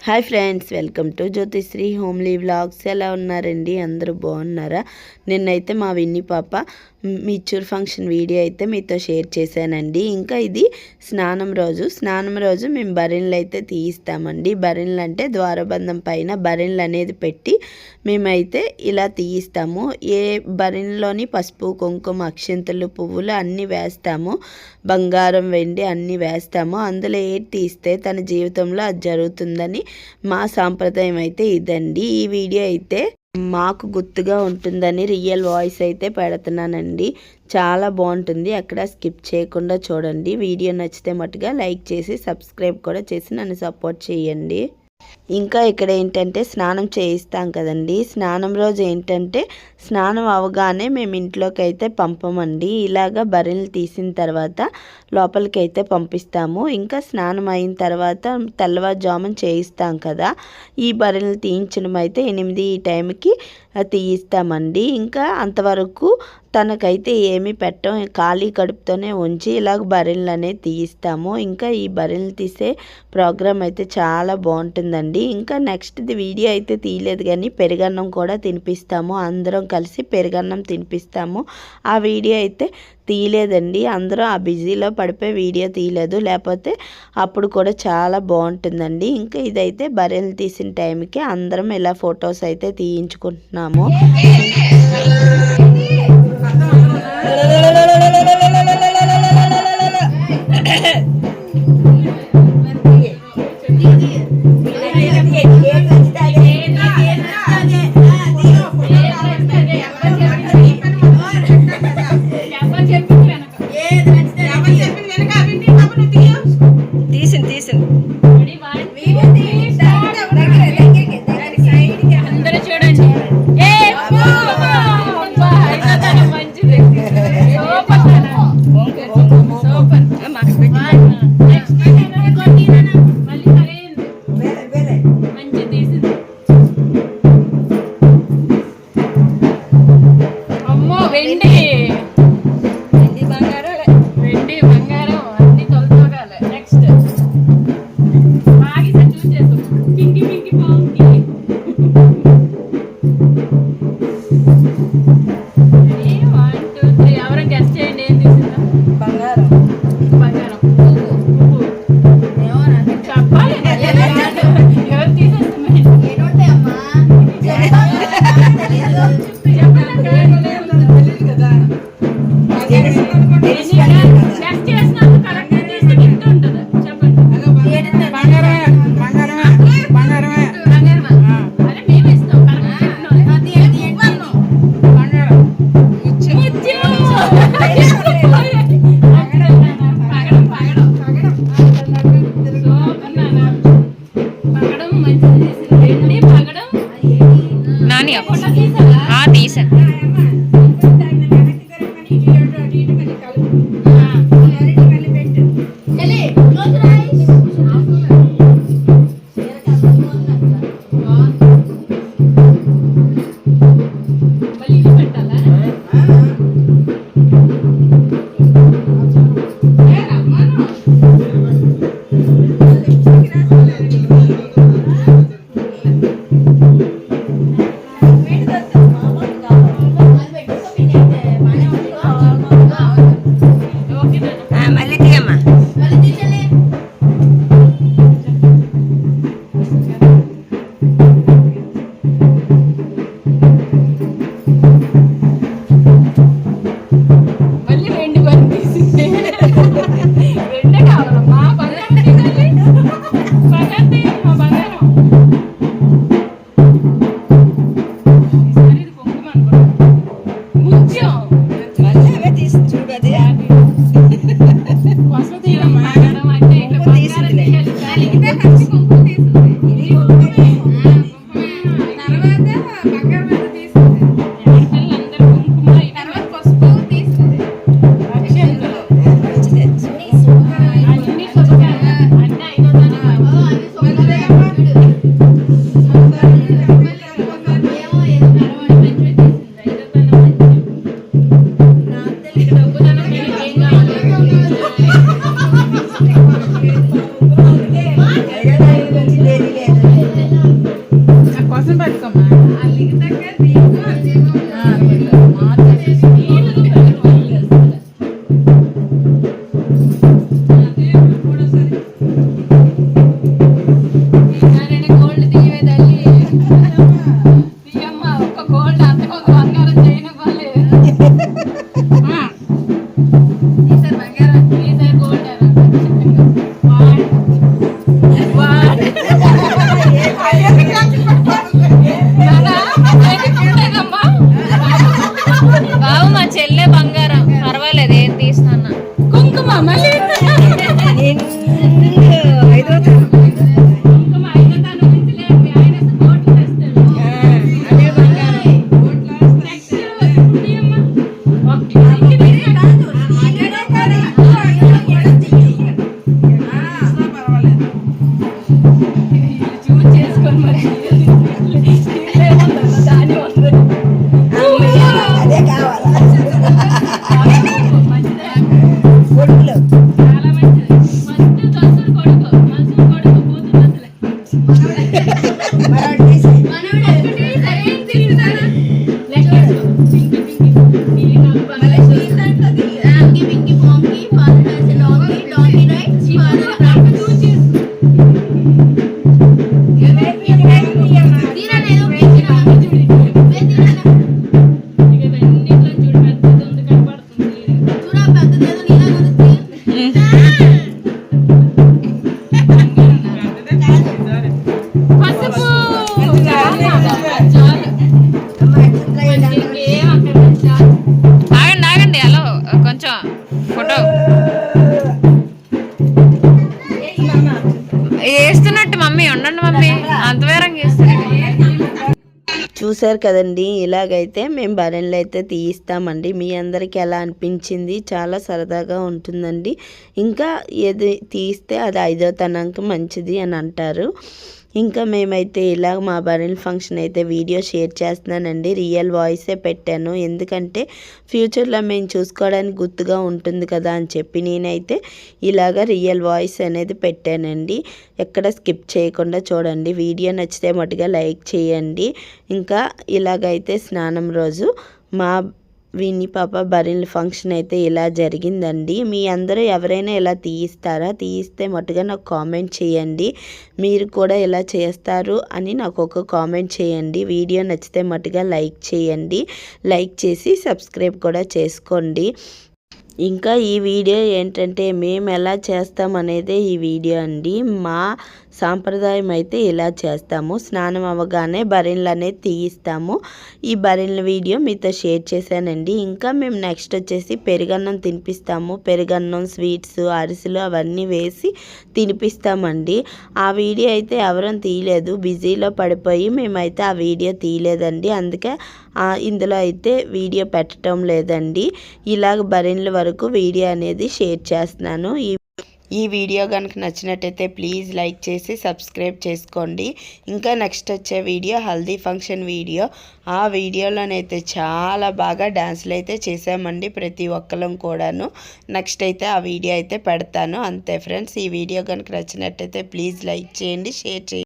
Hi friends, welcome to Jyothisri homely vlogs. ఎలా ఉన్నారండి? అందరూ బాగున్నారా? నిన్నైతే మా విన్నీ పాప మెచ్యూర్ ఫంక్షన్ వీడియో అయితే మీతో షేర్ చేశానండి. ఇంకా ఇది స్నానం రోజు మేము బరిన్లు అయితే తీయిస్తామండి. బరిన్లు అంటే ద్వారబంధం పైన బరిన్లు అనేది పెట్టి మేమైతే ఇలా తీయిస్తాము. ఏ బరిన్లోని పసుపు, కుంకుమ, అక్షింతలు, పువ్వులు అన్నీ వేస్తాము. బంగారం, వెండి అన్నీ వేస్తాము. అందులో ఏది తీస్తే తన జీవితంలో అది జరుగుతుందని మా సాంప్రదాయం అయితే ఇదండి. ఈ వీడియో అయితే మాకు గుర్తుగా ఉంటుందని రియల్ వాయిస్ అయితే పెడుతున్నానండి. చాలా బాగుంటుంది, అక్కడ స్కిప్ చేయకుండా చూడండి. వీడియో నచ్చితే మట్టుగా లైక్ చేసి సబ్స్క్రైబ్ కూడా చేసి నన్ను సపోర్ట్ చేయండి. ఇంకా ఇక్కడ ఏంటంటే స్నానం చేయిస్తాం కదండి. స్నానం రోజు ఏంటంటే స్నానం అవగానే మేము ఇంట్లోకి అయితే పంపమండి. ఇలాగ బరిలు తీసిన తర్వాత లోపలికి అయితే పంపిస్తాము. ఇంకా స్నానం అయిన తర్వాత తెల్లవారుజామున చేయిస్తాం కదా, ఈ బరిలు తీయించడం అయితే 8 ఈ టైంకి తీయిస్తామండి. ఇంకా అంతవరకు తనకైతే ఏమీ పెట్టం, ఖాళీ కడుపుతోనే ఉంచి ఇలాగ బరిలు అనేది తీయిస్తాము. ఇంకా ఈ బరిలు తీసే ప్రోగ్రామ్ అయితే చాలా బాగుంటుందండి. ఇంకా నెక్స్ట్ది వీడియో అయితే తీయలేదు, కానీ పెరుగన్నం కూడా తినిపిస్తాము. అందరం కలిసి పెరుగన్నం తినిపిస్తాము. ఆ వీడియో అయితే తీయలేదండి, అందరూ ఆ బిజీలో పడిపోయి వీడియో తీయలేదు, లేకపోతే అప్పుడు కూడా చాలా బాగుంటుందండి. ఇంకా ఇదైతే బరిలు తీసిన టైంకి అందరం ఇలా ఫొటోస్ అయితే తీయించుకుంటున్నాము. బాబు మా చెల్లె బంగారం పర్వాలేదు ఏం తీసుకున్నా కుంకుమ మళ్ళీ వేస్తున్నట్టు మమ్మీ ఉండండి మమ్మీ అంత వేరంగా వేస్తారు. చూసారు కదండి, ఇలాగైతే మేము బరెన్లు అయితే తీయిస్తామండి. మీ అందరికీ ఎలా అనిపించింది? చాలా సరదాగా ఉంటుందండి. ఇంకా ఏది తీస్తే అది 5వ తనానికి మంచిది అని అంటారు. ఇంకా మేమైతే ఇలా మా బరెన్ ఫంక్షన్ అయితే వీడియో షేర్ చేస్తున్నానండి. రియల్ వాయిసే పెట్టాను, ఎందుకంటే ఫ్యూచర్లో మేము చూసుకోవడానికి గుర్తుగా ఉంటుంది కదా అని చెప్పి నేనైతే ఇలాగ రియల్ వాయిస్ అనేది పెట్టానండి. ఎక్కడ స్కిప్ చేయకుండా చూడండి. వీడియో నచ్చితే మటుగా లైక్ చేయండి. ఇంకా ఇలాగైతే స్నానం రోజు మా విన్నీ పాప బరెన్ల ఫంక్షన్ అయితే ఇలా జరిగిందండి. మీ అందరూ ఎవరైనా ఇలా తీయిస్తారా? తీయిస్తే మటుగా నాకు కామెంట్ చేయండి. మీరు కూడా ఇలా చేస్తారు అని నాకు ఒక కామెంట్ చేయండి. వీడియో నచ్చితే మటుగా లైక్ చేయండి. లైక్ చేసి సబ్స్క్రైబ్ కూడా చేసుకోండి. ఇంకా ఈ వీడియో ఏంటంటే మేము ఎలా చేస్తామనేదే ఈ వీడియో అండి. మా సాంప్రదాయం అయితే ఇలా చేస్తాము. స్నానం అవ్వగానే బరెన్లు అనేది తీయిస్తాము. ఈ బరెన్ల వీడియో మీతో షేర్ చేశానండి. ఇంకా మేము నెక్స్ట్ వచ్చేసి పెరుగన్నం తినిపిస్తాము. పెరుగన్నం, స్వీట్స్, అరిసెలు అవన్నీ వేసి తినిపిస్తామండి. ఆ వీడియో అయితే ఎవరూ తీయలేదు, బిజీలో పడిపోయి మేమైతే ఆ వీడియో తీయలేదండి. అందుకే ఇందులో అయితే వీడియో పెట్టడం లేదండి. ఇలాగ బరెన్ల వరకు వీడియో అనేది షేర్ చేస్తున్నాను. ఈ వీడియో కనుక నచ్చినట్టయితే ప్లీజ్ లైక్ చేసి సబ్స్క్రైబ్ చేసుకోండి. ఇంకా నెక్స్ట్ వచ్చే వీడియో హల్దీ ఫంక్షన్ వీడియో. ఆ వీడియోలోనైతే చాలా బాగా డ్యాన్సులు అయితే చేసామండి ప్రతి ఒక్కరం కూడాను. నెక్స్ట్ అయితే ఆ వీడియో అయితే పెడతాను. అంతే ఫ్రెండ్స్, ఈ వీడియో కనుక నచ్చినట్టయితే ప్లీజ్ లైక్ చేయండి, షేర్ చేయండి.